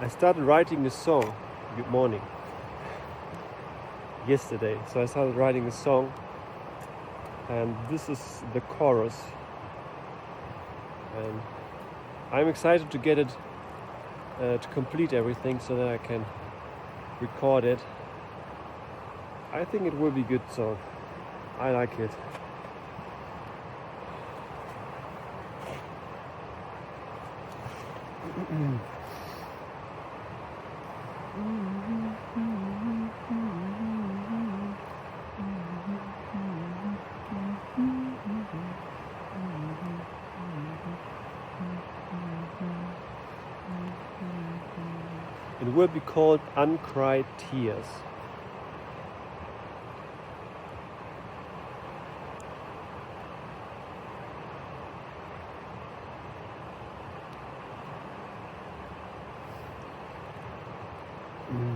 I started writing a song, good morning, yesterday. So I started writing a song, and this is the chorus. And I'm excited to get it, to complete everything so that I can record it. I think it will be a good song. I like it. It will be called Uncried Tears.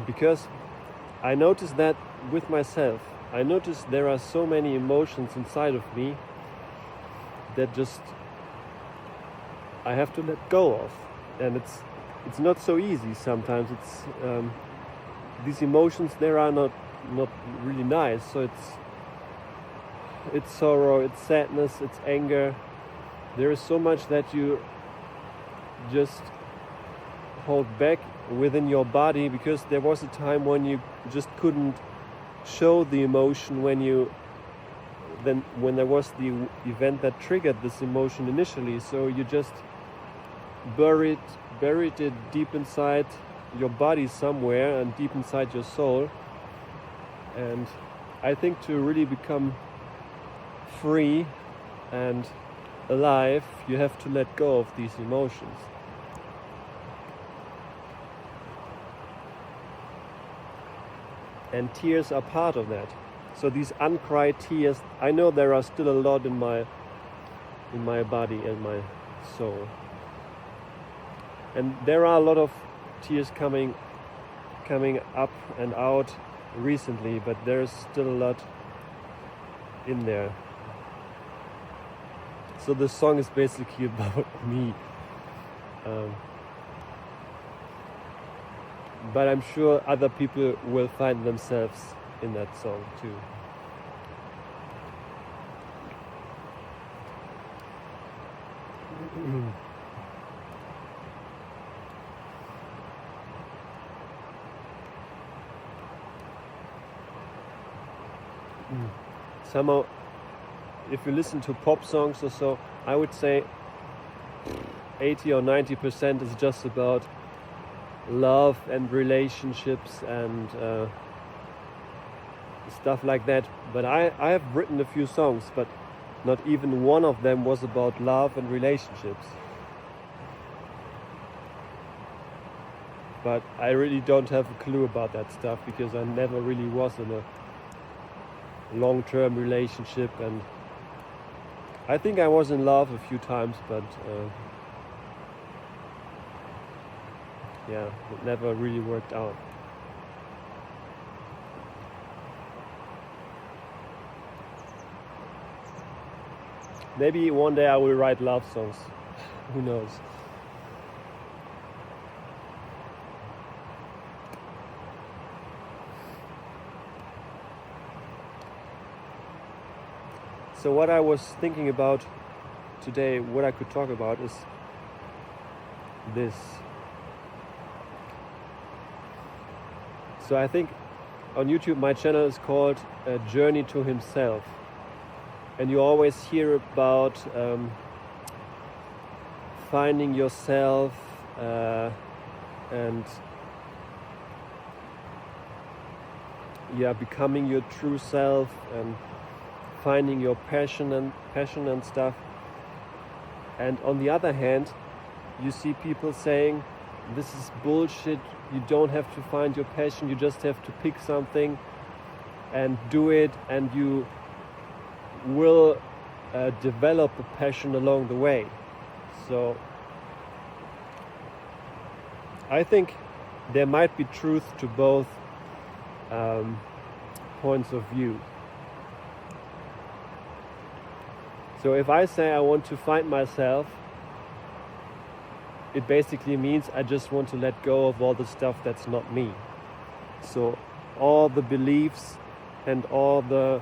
Because I noticed that with myself. I noticed there are so many emotions inside of me that just I have to let go of, and it's not so easy sometimes. It's these emotions there are not really nice. So it's sorrow, it's sadness, it's anger. There is so much that you just hold back within your body, because there was a time when you just couldn't show the emotion when there was the event that triggered this emotion initially. So you just buried it deep inside your body somewhere and deep inside your soul. And I think to really become free and alive, you have to let go of these emotions. And tears are part of that. So these uncried tears, I know there are still a lot in my body and my soul. And there are a lot of tears coming up and out recently, but there's still a lot in there. So this song is basically about me. But I'm sure other people will find themselves in that song too. Somehow, if you listen to pop songs or so, I would say 80 or 90% is just about love and relationships and stuff like that. But I have written a few songs, but not even one of them was about love and relationships. But I really don't have a clue about that stuff, because I never really was in a long-term relationship, and I think I was in love a few times, but yeah, it never really worked out. Maybe one day I will write love songs. Who knows? So what I was thinking about today, what I could talk about, is this. So I think on YouTube my channel is called A Journey to Himself. And you always hear about finding yourself and becoming your true self and finding your passion and stuff. And on the other hand, you see people saying, this is bullshit, you don't have to find your passion, you just have to pick something and do it, and you will develop a passion along the way. So I think there might be truth to both points of view. So if I say I want to find myself, it basically means I just want to let go of all the stuff that's not me. So all the beliefs and all the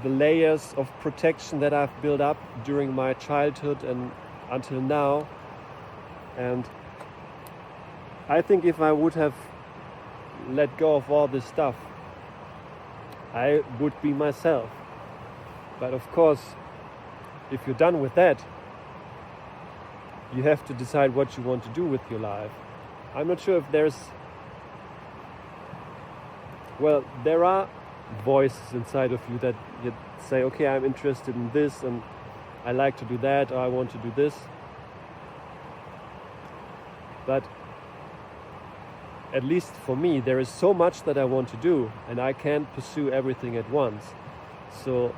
layers of protection that I've built up during my childhood and until now. And I think if I would have let go of all this stuff, I would be myself. But of course, if you're done with that, you have to decide what you want to do with your life. I'm not sure if there are voices inside of you that you say, okay, I'm interested in this and I like to do that, or I want to do this. But at least for me, there is so much that I want to do and I can't pursue everything at once. So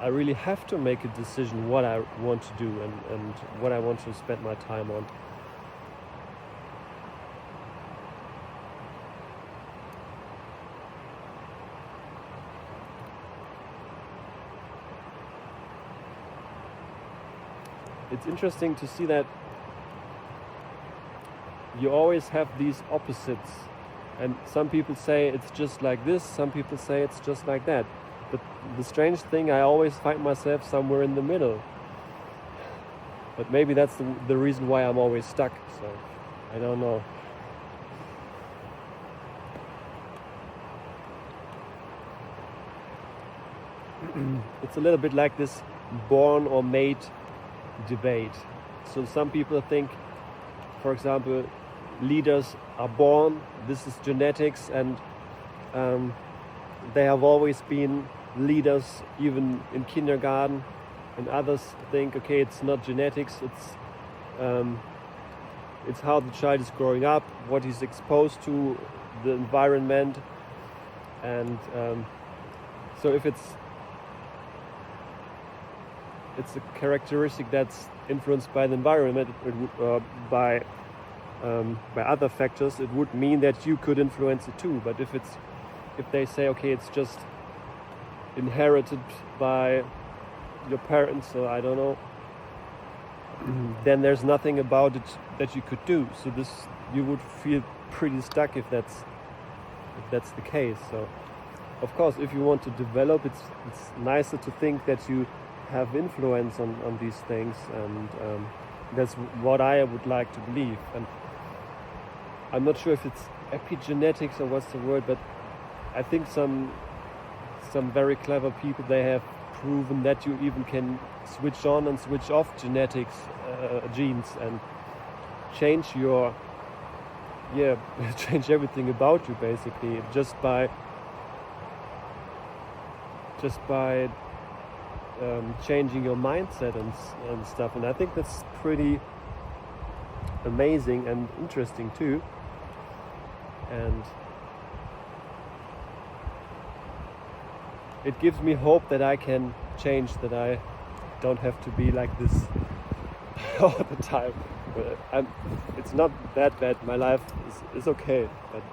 I really have to make a decision what I want to do and what I want to spend my time on. It's interesting to see that you always have these opposites, and some people say it's just like this, some people say it's just like that. But the strange thing, I always find myself somewhere in the middle. But maybe that's the reason why I'm always stuck, so I don't know. It's a little bit like this born or made debate. So some people think, for example, leaders are born, this is genetics, and they have always been leaders even in kindergarten, and others think, okay, it's not genetics, it's how the child is growing up, what he's exposed to, the environment, and so if it's a characteristic that's influenced by the environment, by other factors, it would mean that you could influence it too. But if they say, okay, it's just inherited by your parents, or I don't know, then there's nothing about it that you could do. So you would feel pretty stuck if that's the case. So of course, if you want to develop, it's nicer to think that you have influence on these things, and that's what I would like to believe. And I'm not sure if it's epigenetics or what's the word, but I think some very clever people, they have proven that you even can switch on and switch off genes and change change everything about you basically just by changing your mindset and stuff. And I think that's pretty amazing and interesting too. And it gives me hope that I can change, that I don't have to be like this all the time. It's not that bad. My life is okay. But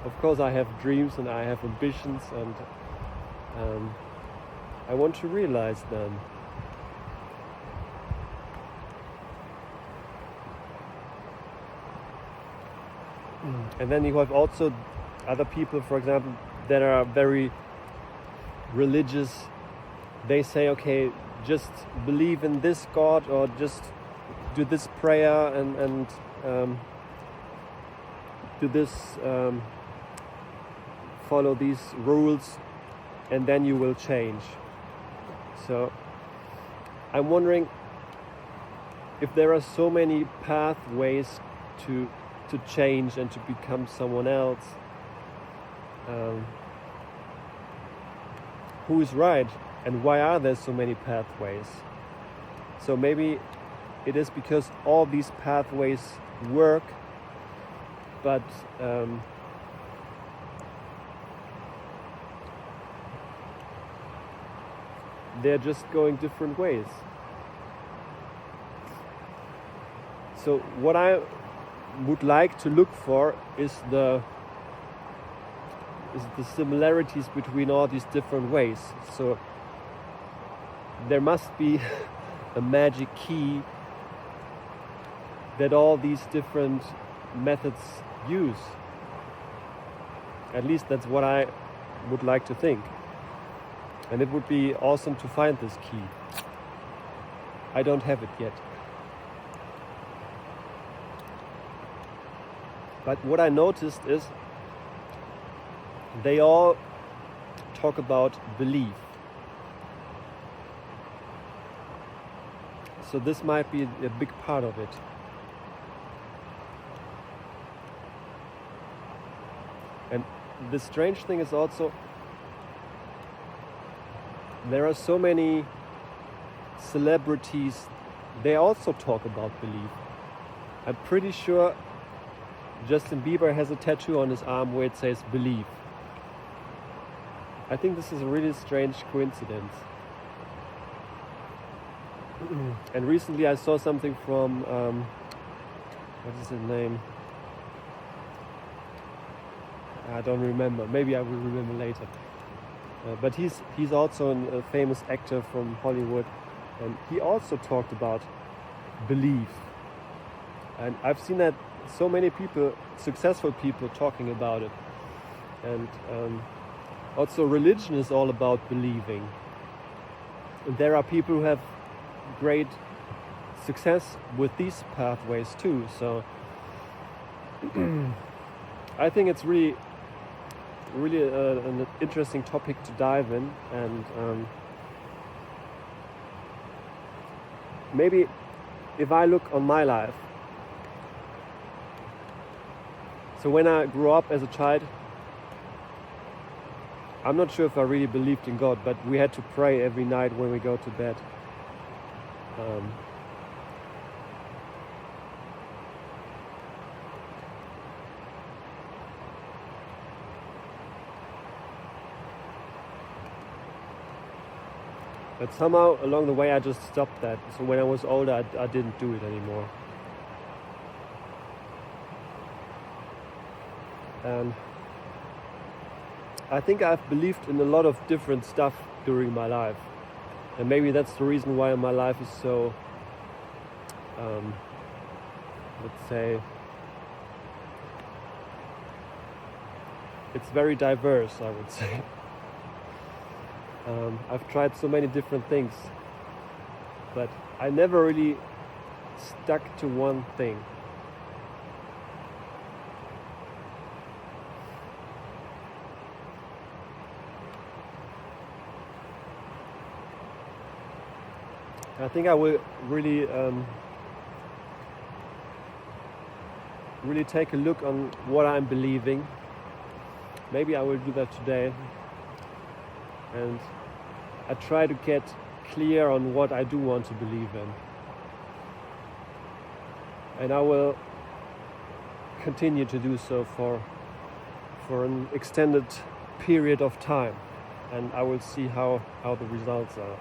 of course I have dreams and I have ambitions, and I want to realize them. And then you have also other people, for example, that are very religious. They say, okay, just believe in this God, or just do this prayer and do this, follow these rules, and then you will change. So I'm wondering if there are so many pathways to change and to become someone else, who is right, and why are there so many pathways? So maybe it is because all these pathways work, but they're just going different ways. So what I would like to look for is the similarities between all these different ways. So there must be a magic key that all these different methods use. At least that's what I would like to think. And it would be awesome to find this key. I don't have it yet. But what I noticed is they all talk about belief. So this might be a big part of it. And the strange thing is also, there are so many celebrities, they also talk about belief. I'm pretty sure Justin Bieber has a tattoo on his arm where it says believe. I think this is a really strange coincidence. And recently I saw something from, what is his name? I don't remember. Maybe I will remember later. But he's also a famous actor from Hollywood, and he also talked about belief. And I've seen that so many people, successful people, talking about it. And also religion is all about believing. And there are people who have great success with these pathways too. So I think it's really an interesting topic to dive in, and maybe if I look on my life, so when I grew up as a child, I'm not sure if I really believed in God, but we had to pray every night when we go to bed. But somehow along the way I just stopped that. So when I was older I didn't do it anymore. And I think I've believed in a lot of different stuff during my life. And maybe that's the reason why my life is so, let's say, it's very diverse, I would say. I've tried so many different things, but I never really stuck to one thing. I think I will really take a look on what I'm believing. Maybe I will do that today. And I try to get clear on what I do want to believe in. And I will continue to do so for an extended period of time. And I will see how the results are.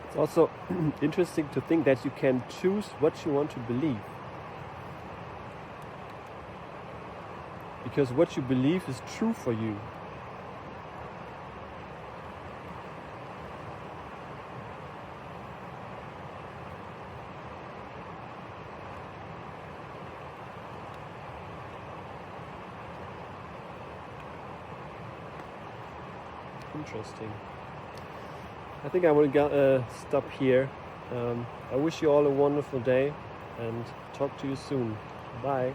It's also interesting to think that you can choose what you want to believe. Because what you believe is true for you. Interesting. I think I will stop here. I wish you all a wonderful day and talk to you soon. Bye.